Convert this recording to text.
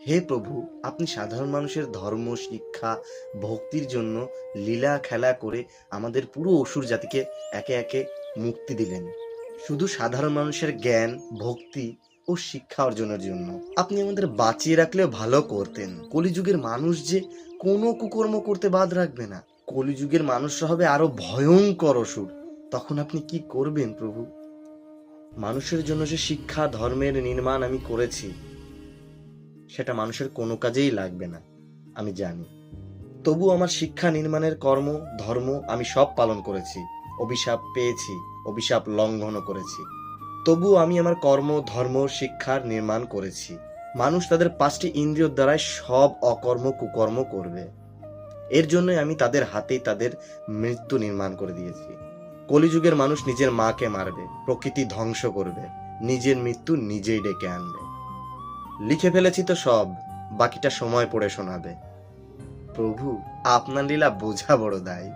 হে প্রভু, আপনি সাধারণ মানুষের ধর্ম, শিক্ষা, ভক্তির জন্য লীলা খেলা করে আমাদের পুরো অসুর জাতিকে একে একে মুক্তি দিলেন। শুধু সাধারণ মানুষের জ্ঞান, ভক্তি ও শিক্ষা অর্জনের জন্য আপনি আমাদের বাঁচিয়ে রাখলেও ভালো করতেন। কলিযুগের মানুষ যে কোনো কুকর্ম করতে বাদ রাখবে না। কলিযুগের মানুষরা হবে আরো ভয়ঙ্কর অসুর। তখন আপনি কি করবেন প্রভু? মানুষের জন্য যে শিক্ষা ধর্মের নির্মাণ আমি করেছি, সেটা মানুষের কোনো কাজেই লাগবে না, আমি জানি। তবু আমার শিক্ষা নির্মাণের কর্ম, ধর্ম আমি সব পালন করেছি। অভিশাপ পেয়েছি, অভিশাপ লঙ্ঘনও করেছি। তবু আমি আমার কর্ম, ধর্ম, শিক্ষার নির্মাণ করেছি। মানুষ তাদের 5টি ইন্দ্রিয় দ্বারাই সব অকর্ম কুকর্ম করবে। এর জন্যই আমি তাদের হাতেই তাদের মৃত্যু নির্মাণ করে দিয়েছি। কলিযুগের মানুষ নিজের মাকে মারবে, প্রকৃতি ধ্বংস করবে, নিজের মৃত্যু নিজেই ডেকে আনবে। লিখে ফেলেছি তো সব, বাকিটা সময় পড়ে শোনাবে। প্রভু, আপনার লীলা বোঝা বড় দায়।